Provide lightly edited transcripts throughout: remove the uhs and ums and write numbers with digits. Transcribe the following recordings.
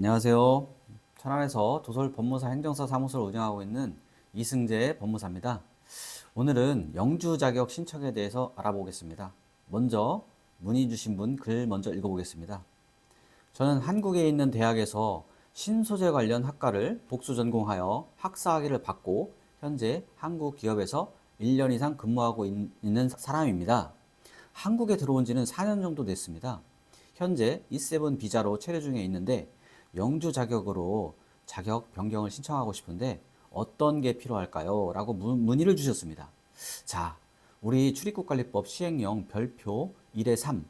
안녕하세요. 천안에서 도솔 법무사 행정사 사무소를 운영하고 있는 이승재 법무사입니다. 오늘은 영주 자격 신청에 대해서 알아보겠습니다. 먼저 문의 주신 분 글 먼저 읽어보겠습니다. 저는 한국에 있는 대학에서 신소재 관련 학과를 복수 전공하여 학사학위를 받고 현재 한국 기업에서 1년 이상 근무하고 있는 사람입니다. 한국에 들어온 지는 4년 정도 됐습니다. 현재 E7 비자로 체류 중에 있는데 영주 자격으로 자격 변경을 신청하고 싶은데 어떤 게 필요할까요? 라고 문의를 주셨습니다. 자, 우리 출입국관리법 시행령 별표 1의 3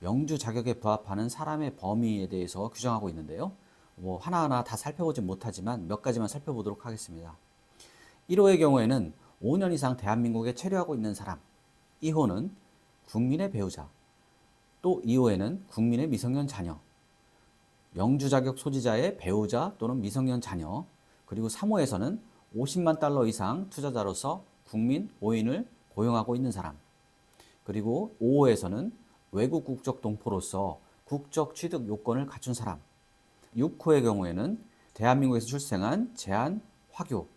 영주 자격에 부합하는 사람의 범위에 대해서 규정하고 있는데요. 하나하나 다 살펴보진 못하지만 몇 가지만 살펴보도록 하겠습니다. 1호의 경우에는 5년 이상 대한민국에 체류하고 있는 사람, 2호는 국민의 배우자, 또 2호에는 국민의 미성년 자녀, 영주 자격 소지자의 배우자 또는 미성년 자녀, 그리고 3호에서는 50만 달러 이상 투자자로서 국민 5인을 고용하고 있는 사람, 그리고 5호에서는 외국 국적 동포로서 국적 취득 요건을 갖춘 사람, 6호의 경우에는 대한민국에서 출생한 제한 화교,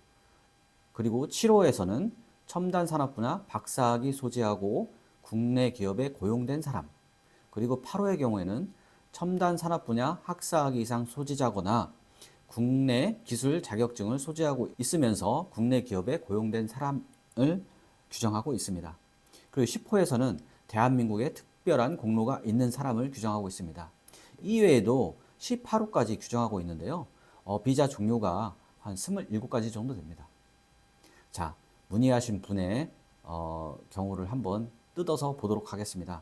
그리고 7호에서는 첨단 산업 분야 박사학위 소지하고 국내 기업에 고용된 사람, 그리고 8호의 경우에는 첨단 산업 분야 학사학위 이상 소지자거나 국내 기술 자격증을 소지하고 있으면서 국내 기업에 고용된 사람을 규정하고 있습니다. 그리고 10호에서는 대한민국에 특별한 공로가 있는 사람을 규정하고 있습니다. 이외에도 18호까지 규정하고 있는데요. 비자 종류가 한 27가지 정도 됩니다. 자, 문의하신 분의 경우를 한번 뜯어서 보도록 하겠습니다.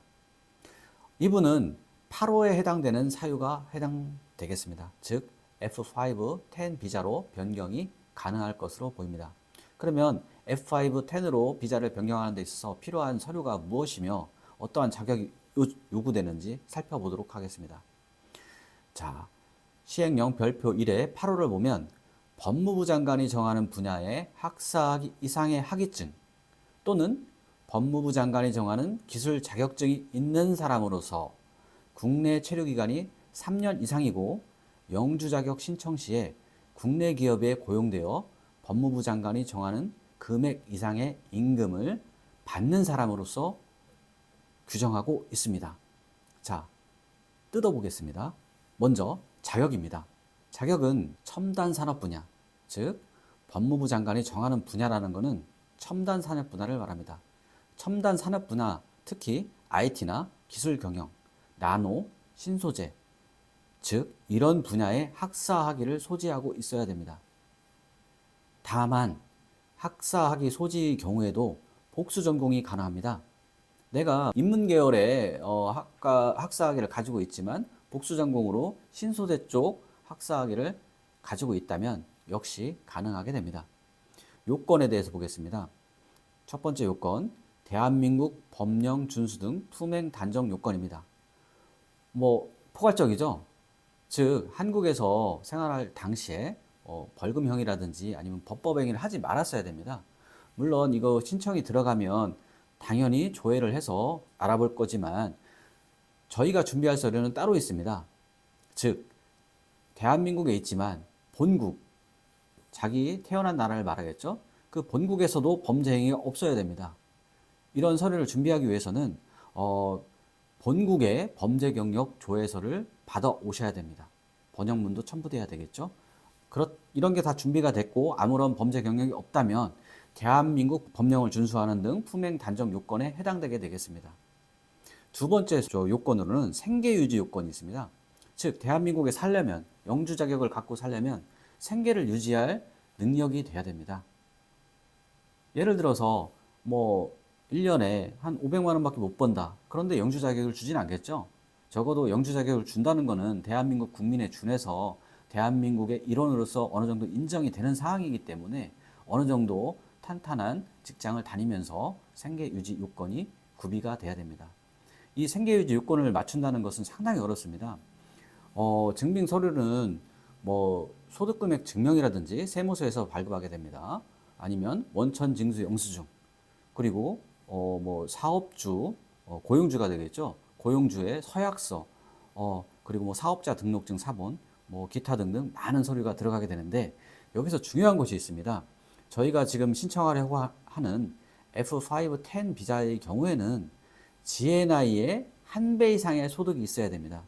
이분은 8호에 해당되는 사유가 해당되겠습니다. 즉 F5, 10 비자로 변경이 가능할 것으로 보입니다. 그러면 F5, 10으로 비자를 변경하는 데 있어서 필요한 서류가 무엇이며 어떠한 자격이 요구되는지 살펴보도록 하겠습니다. 자, 시행령 별표 1의 8호를 보면 법무부 장관이 정하는 분야의 학사학위 이상의 학위증 또는 법무부 장관이 정하는 기술 자격증이 있는 사람으로서 국내 체류 기간이 3년 이상이고 영주 자격 신청 시에 국내 기업에 고용되어 법무부 장관이 정하는 금액 이상의 임금을 받는 사람으로서 규정하고 있습니다. 자, 뜯어보겠습니다. 먼저 자격입니다. 자격은 첨단 산업 분야, 즉 법무부 장관이 정하는 분야라는 것은 첨단 산업 분야를 말합니다. 첨단 산업 분야, 특히 IT나 기술 경영, 나노, 신소재, 즉 이런 분야의 학사학위를 소지하고 있어야 됩니다. 다만 학사학위 소지 경우에도 복수 전공이 가능합니다. 내가 인문계열의 학사학위를 가지고 있지만 복수 전공으로 신소재 쪽 학사학위를 가지고 있다면 역시 가능하게 됩니다. 요건에 대해서 보겠습니다. 첫 번째 요건, 대한민국 법령 준수 등 투명 단정 요건입니다. 포괄적이죠. 즉 한국에서 생활할 당시에 벌금형이라든지 아니면 법법행위를 하지 말았어야 됩니다. 물론 이거 신청이 들어가면 당연히 조회를 해서 알아볼 거지만 저희가 준비할 서류는 따로 있습니다. 즉 대한민국에 있지만 본국, 자기 태어난 나라를 말하겠죠. 그 본국에서도 범죄 행위가 없어야 됩니다. 이런 서류를 준비하기 위해서는 본국의 범죄 경력 조회서를 받아 오셔야 됩니다. 번역문도 첨부돼야 되겠죠. 이런 게 다 준비가 됐고 아무런 범죄 경력이 없다면 대한민국 법령을 준수하는 등 품행 단정 요건에 해당되게 되겠습니다. 두 번째 요건으로는 생계 유지 요건이 있습니다. 즉 대한민국에 살려면, 영주 자격을 갖고 살려면 생계를 유지할 능력이 돼야 됩니다. 예를 들어서 1년에 한 500만 원밖에 못 번다. 그런데 영주 자격을 주진 않겠죠. 적어도 영주 자격을 준다는 것은 대한민국 국민에 준해서 대한민국의 일원으로서 어느 정도 인정이 되는 사항이기 때문에 어느 정도 탄탄한 직장을 다니면서 생계 유지 요건이 구비가 돼야 됩니다. 이 생계 유지 요건을 맞춘다는 것은 상당히 어렵습니다. 증빙 서류는 소득금액 증명이라든지 세무서에서 발급하게 됩니다. 아니면 원천 징수 영수증, 그리고 사업주, 고용주가 되겠죠. 고용주의 서약서, 그리고 사업자 등록증 사본, 뭐 기타 등등 많은 서류가 들어가게 되는데 여기서 중요한 것이 있습니다. 저희가 지금 신청하려고 하는 F510 비자의 경우에는 GNI의 한 배 이상의 소득이 있어야 됩니다.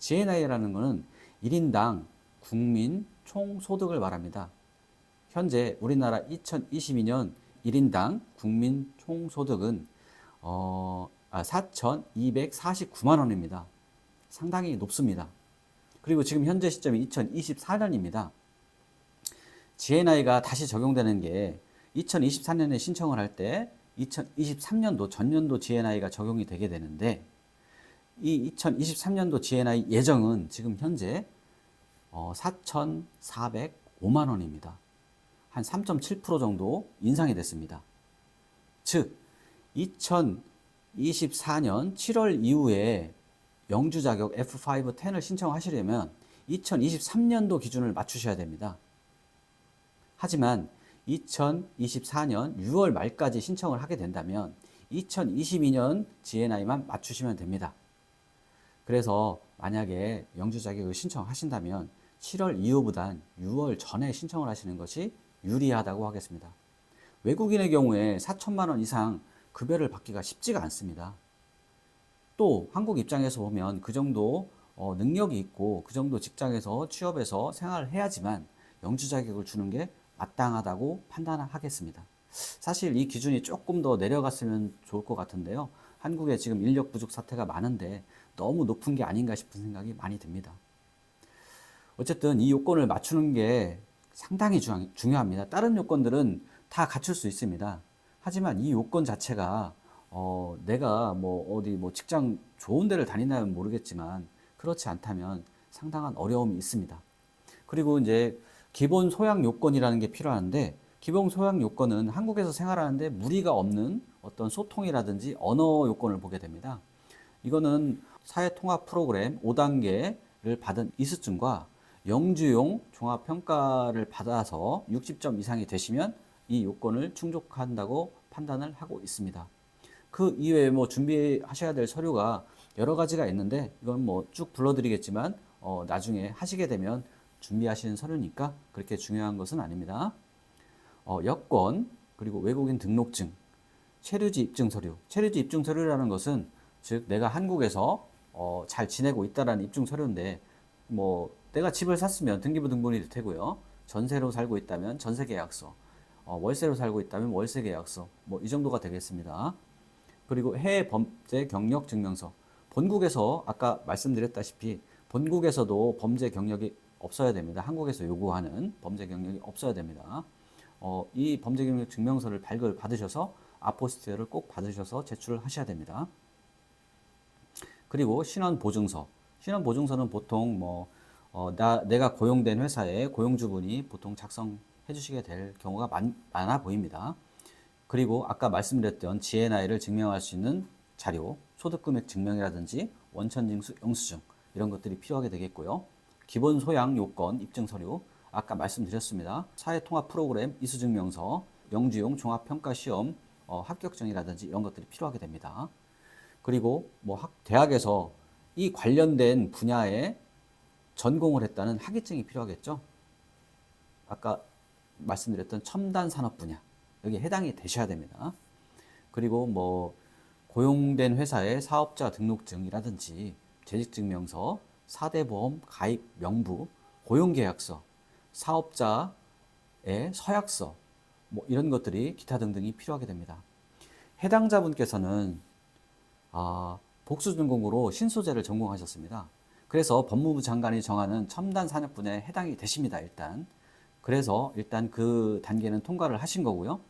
GNI라는 것은 1인당 국민 총소득을 말합니다. 현재 우리나라 2022년 1인당 국민 총소득은 4,249만 원입니다. 상당히 높습니다. 그리고 지금 현재 시점이 2024년입니다. GNI가 다시 적용되는 게 2024년에 신청을 할 때 2023년도 전년도 GNI가 적용이 되게 되는데 이 2023년도 GNI 예정은 지금 현재 4,405만 원입니다. 한 3.7% 정도 인상이 됐습니다. 즉 2024년 7월 이후에 영주 자격 F510을 신청하시려면 2023년도 기준을 맞추셔야 됩니다. 하지만 2024년 6월 말까지 신청을 하게 된다면 2022년 GNI만 맞추시면 됩니다. 그래서 만약에 영주 자격을 신청하신다면 7월 이후보단 6월 전에 신청을 하시는 것이 유리하다고 하겠습니다. 외국인의 경우에 4천만 원 이상 급여를 받기가 쉽지가 않습니다. 또 한국 입장에서 보면 그 정도 능력이 있고 그 정도 직장에서 취업해서 생활을 해야지만 영주 자격을 주는 게 마땅하다고 판단하겠습니다. 사실 이 기준이 조금 더 내려갔으면 좋을 것 같은데요. 한국에 지금 인력 부족 사태가 많은데 너무 높은 게 아닌가 싶은 생각이 많이 듭니다. 어쨌든 이 요건을 맞추는 게 상당히 중요합니다. 다른 요건들은 다 갖출 수 있습니다. 하지만 이 요건 자체가 내가 어디 직장 좋은 데를 다니나는 모르겠지만 그렇지 않다면 상당한 어려움이 있습니다. 그리고 이제 기본 소양 요건이라는 게 필요한데 기본 소양 요건은 한국에서 생활하는데 무리가 없는 어떤 소통이라든지 언어 요건을 보게 됩니다. 이거는 사회통합 프로그램 5단계를 받은 이수증과 영주용 종합평가를 받아서 60점 이상이 되시면 이 요건을 충족한다고 판단을 하고 있습니다. 그 이외에 준비하셔야 될 서류가 여러 가지가 있는데 이건 쭉 불러드리겠지만 나중에 하시게 되면 준비하시는 서류니까 그렇게 중요한 것은 아닙니다. 여권, 그리고 외국인 등록증, 체류지 입증 서류. 체류지 입증 서류라는 것은 즉 내가 한국에서 잘 지내고 있다라는 입증 서류인데 내가 집을 샀으면 등기부등본이 될 테고요. 전세로 살고 있다면 전세 계약서, 월세로 살고 있다면 월세 계약서, 이 정도가 되겠습니다. 그리고 해외 범죄 경력 증명서. 본국에서 아까 말씀드렸다시피 본국에서도 범죄 경력이 없어야 됩니다. 한국에서 요구하는 범죄 경력이 없어야 됩니다. 이 범죄 경력 증명서를 발급 받으셔서 아포스티를 꼭 받으셔서 제출을 하셔야 됩니다. 그리고 신원 보증서. 신원 보증서는 보통 내가 고용된 회사에 고용주분이 보통 작성해 주시게 될 경우가 많아 보입니다. 그리고 아까 말씀드렸던 GNI를 증명할 수 있는 자료, 소득금액 증명이라든지 원천징수 영수증 이런 것들이 필요하게 되겠고요. 기본 소양 요건 입증 서류 아까 말씀드렸습니다. 사회통합 프로그램 이수증명서, 영주용 종합평가시험 합격증이라든지 이런 것들이 필요하게 됩니다. 그리고 대학에서 이 관련된 분야에 전공을 했다는 학위증이 필요하겠죠. 아까 말씀드렸던 첨단 산업 분야 여기에 해당이 되셔야 됩니다. 그리고 고용된 회사의 사업자 등록증이라든지 재직증명서, 4대 보험 가입 명부, 고용계약서, 사업자의 서약서 이런 것들이 기타 등등이 필요하게 됩니다. 해당자분께서는 복수전공으로 신소재를 전공하셨습니다. 그래서 법무부 장관이 정하는 첨단 산업 분야에 해당이 되십니다. 그래서 일단 그 단계는 통과를 하신 거고요.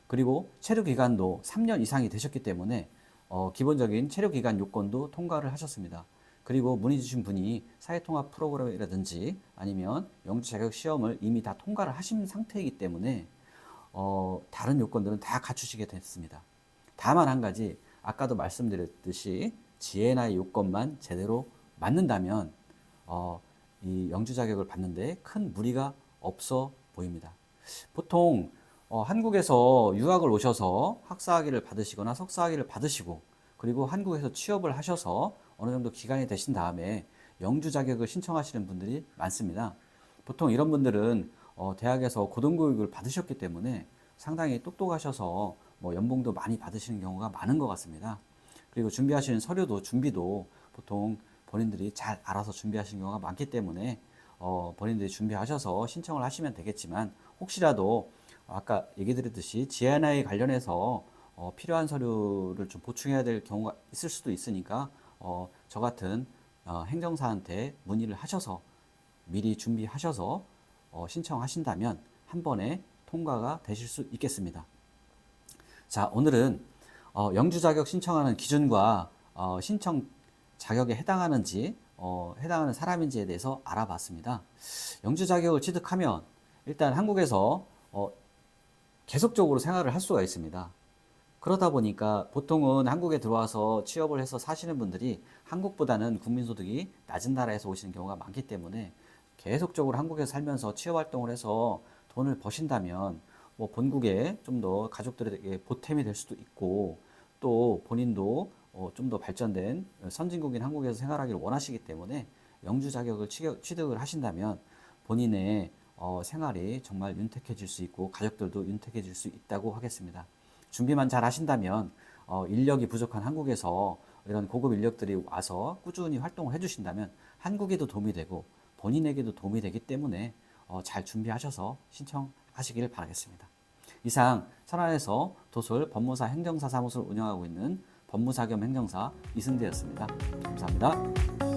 그리고 체류 기간도 3년 이상이 되셨기 때문에 기본적인 체류 기간 요건도 통과를 하셨습니다. 그리고 문의 주신 분이 사회통합 프로그램이라든지 아니면 영주 자격 시험을 이미 다 통과를 하신 상태이기 때문에 다른 요건들은 다 갖추시게 됐습니다. 다만 한 가지 아까도 말씀드렸듯이 GNI 요건만 제대로 맞는다면 이 영주 자격을 받는데 큰 무리가 없어 보입니다. 보통 한국에서 유학을 오셔서 학사학위를 받으시거나 석사학위를 받으시고 그리고 한국에서 취업을 하셔서 어느 정도 기간이 되신 다음에 영주 자격을 신청하시는 분들이 많습니다. 보통 이런 분들은 대학에서 고등교육을 받으셨기 때문에 상당히 똑똑하셔서 뭐 연봉도 많이 받으시는 경우가 많은 것 같습니다. 그리고 준비하시는 서류도 준비도 보통 본인들이 잘 알아서 준비하시는 경우가 많기 때문에 본인들이 준비하셔서 신청을 하시면 되겠지만, 혹시라도 아까 얘기 드렸듯이 GNI 관련해서 필요한 서류를 좀 보충해야 될 경우가 있을 수도 있으니까 저 같은 행정사한테 문의를 하셔서 미리 준비하셔서 신청하신다면 한 번에 통과가 되실 수 있겠습니다. 자, 오늘은 영주 자격 신청하는 기준과 신청 자격에 해당하는지 해당하는 사람인지에 대해서 알아봤습니다. 영주 자격을 취득하면 일단 한국에서 계속적으로 생활을 할 수가 있습니다. 그러다 보니까 보통은 한국에 들어와서 취업을 해서 사시는 분들이 한국보다는 국민소득이 낮은 나라에서 오시는 경우가 많기 때문에 계속적으로 한국에서 살면서 취업 활동을 해서 돈을 버신다면 뭐 본국에 좀 더 가족들에게 보탬이 될 수도 있고, 또 본인도 좀 더 발전된 선진국인 한국에서 생활하기를 원하시기 때문에 영주 자격을 취득을 하신다면 본인의 생활이 정말 윤택해질 수 있고 가족들도 윤택해질 수 있다고 하겠습니다. 준비만 잘 하신다면 인력이 부족한 한국에서 이런 고급 인력들이 와서 꾸준히 활동을 해주신다면 한국에도 도움이 되고 본인에게도 도움이 되기 때문에 잘 준비하셔서 신청하시길 바라겠습니다. 이상 천안에서 도솔 법무사 행정사 사무소를 운영하고 있는 법무사 겸 행정사 이승대였습니다. 감사합니다.